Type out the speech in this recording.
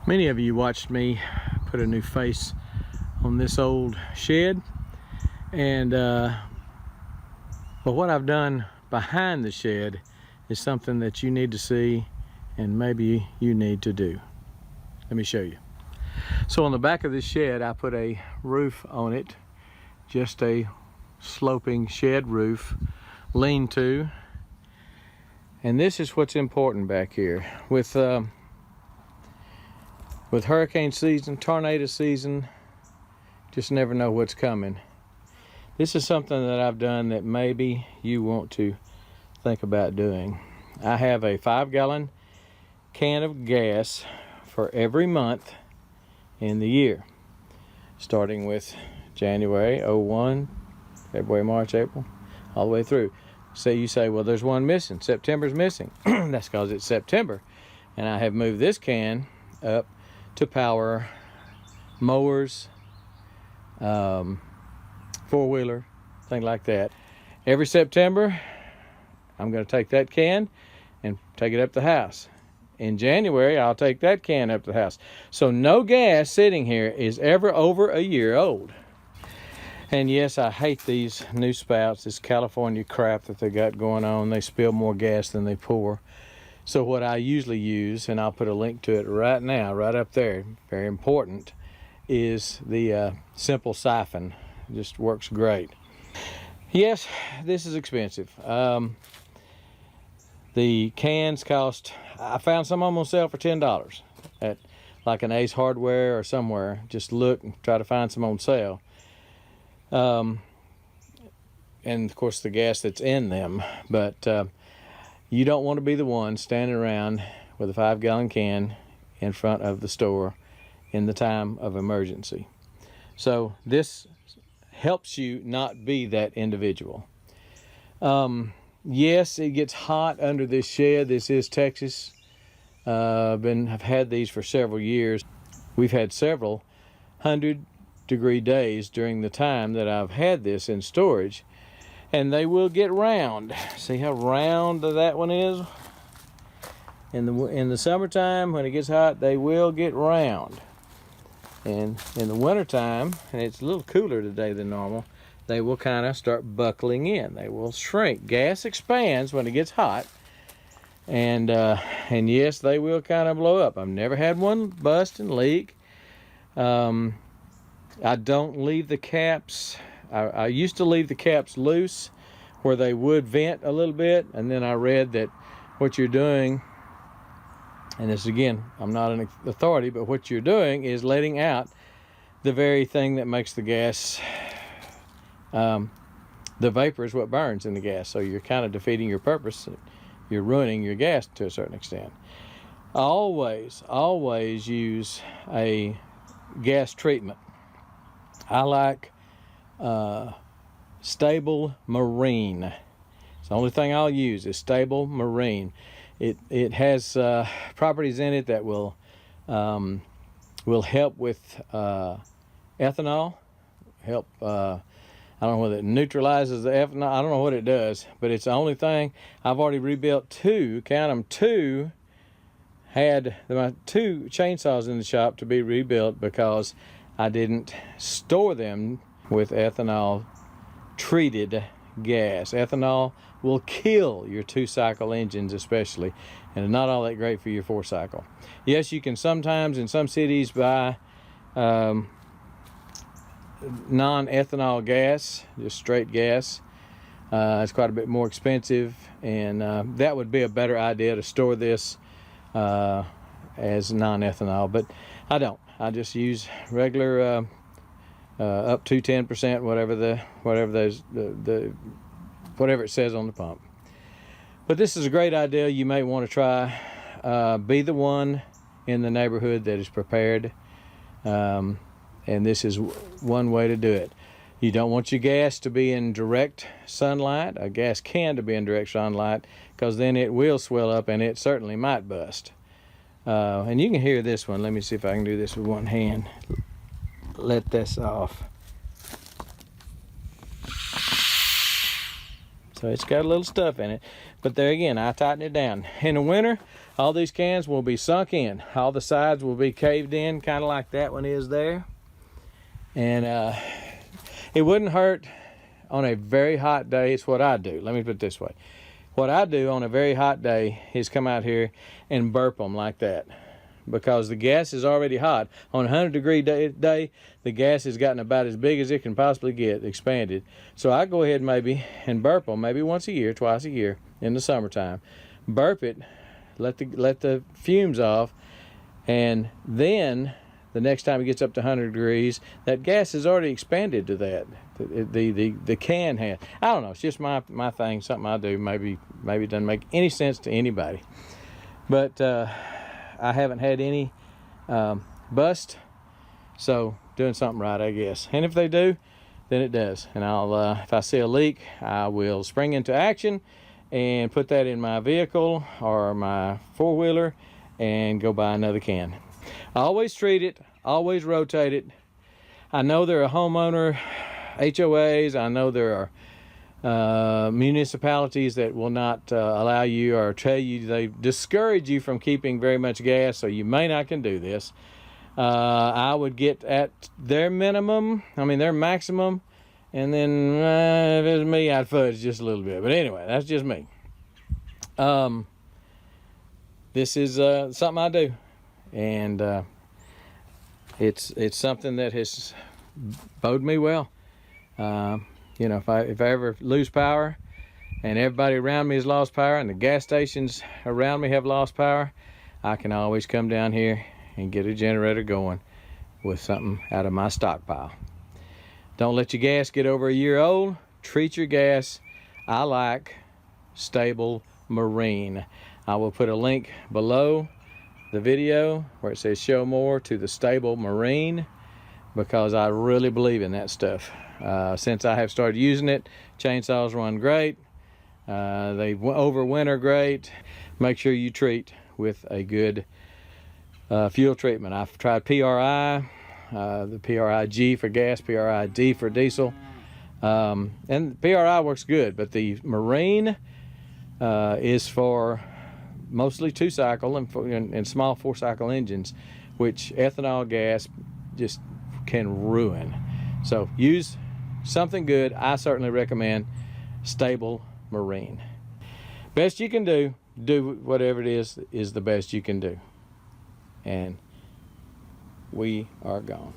Many of you watched me put a new face on this old shed, and but what I've done behind the shed is something that you need to see, and maybe you need to do. Let me show you. So on the back of this shed, I put a roof on it, just a sloping shed roof, lean-to, and this is what's important back here. With hurricane season, tornado season, just never know what's coming. This is something that I've done that maybe you want to think about doing. I have a 5-gallon can of gas for every month in the year, starting with January 01, February, March, April, all the way through. So you say, well, there's one missing. September's missing. That's because it's September. And I have moved this can up to power mowers, four-wheeler, thing like that. Every September, I'm going to take that can and take it up to the house. In January, I'll take that can up to the house. So no gas sitting here is ever over a year old. And yes, I hate these new spouts, this California crap that they got going on. They spill more gas than they pour. So what I usually use, and I'll put a link to it right now, right up there, very important, is the simple Siphon. It just works great. Yes, this is expensive. The cans cost, I found some of them on sale for $10 at like an Ace Hardware or somewhere. Just look and try to find some on sale. And of course the gas that's in them, but you don't want to be the one standing around with a 5-gallon can in front of the store in the time of emergency. So this helps you not be that individual. Yes, it gets hot under this shed. This is Texas. I've had these for several years. We've had several 100-degree days during the time that I've had this in storage, and they will get round. See how round that one is? In the summertime, when it gets hot, they will get round. And in the wintertime, and it's a little cooler today than normal, they will kind of start buckling in. They will shrink. Gas expands when it gets hot, and yes, they will kind of blow up. I've never had one bust and leak. I don't leave the caps. I used to leave the caps loose where they would vent a little bit, and then I read that what you're doing, and this again, I'm not an authority, but what you're doing is letting out the very thing that makes the gas, the vapor is what burns in the gas, so you're kind of defeating your purpose. You're ruining your gas to a certain extent. Always use a gas treatment. I like Stable Marine. It's the only thing I'll use is Stable Marine. It has properties in it that will help with ethanol. Help. I don't know whether it neutralizes the ethanol. I don't know what it does, but it's the only thing. I've already rebuilt 2. Count them, 2. Had my 2 chainsaws in the shop to be rebuilt because I didn't store them with ethanol treated gas. Ethanol will kill your 2-cycle engines especially, and it's not all that great for your 4-cycle. Yes, you can sometimes in some cities buy non-ethanol gas, just straight gas. It's quite a bit more expensive, and that would be a better idea to store this as non-ethanol, but I don't. I just use regular up to 10%, whatever it says on the pump. But this is a great idea. You may want to try. Be the one in the neighborhood that is prepared, and this is one way to do it. You don't want your gas to be in direct sunlight, a gas can to be in direct sunlight, because then it will swell up and it certainly might bust. And you can hear this one. Let me see if I can do this with one hand. Let this off. So it's got a little stuff in it, but there again, I tighten it down. In the winter, All these cans will be sunk in. All the sides will be caved in, kind of like that one is there. And it wouldn't hurt on a very hot day. It's what I do. Let me put it this way. What I do on a very hot day is come out here and burp them like that, because the gas is already hot. On a 100-degree day, the gas has gotten about as big as it can possibly get, expanded. So I go ahead maybe and burp them, maybe once a year, twice a year in the summertime. Burp it, let the fumes off, and then the next time it gets up to 100 degrees, that gas has already expanded to that. The can has. I don't know. It's just my thing, something I do. Maybe it doesn't make any sense to anybody. But I haven't had any bust, so doing something right, I guess. And if they do, then it does. And I'll if I see a leak, I will spring into action and put that in my vehicle or my four-wheeler and go buy another can. I always treat it, always rotate it. I know there are homeowner HOAs. I know there are municipalities that will not allow you or tell you, they discourage you from keeping very much gas, so you may not can do this. I would get at their minimum, their maximum, and then if it was me, I'd fudge just a little bit. But anyway, that's just me. This is something I do, and it's something that has bode me well. If I ever lose power and everybody around me has lost power and the gas stations around me have lost power, I can always come down here and get a generator going with something out of my stockpile. Don't let your gas get over a year old. Treat your gas. I like Stable Marine. I will put a link below the video where it says show more to the Stable Marine, because I really believe in that stuff. Since I have started using it, chainsaws run great. They overwinter great. Make sure you treat with a good fuel treatment. I've tried PRI, the PRI-G for gas, PRI-D for diesel. And PRI works good, but the Marine is for mostly 2-cycle and small 4-cycle engines, which ethanol gas just can ruin. So use something good. I certainly recommend Stable Marine. Best you can do whatever it is the best you can do. And we are gone.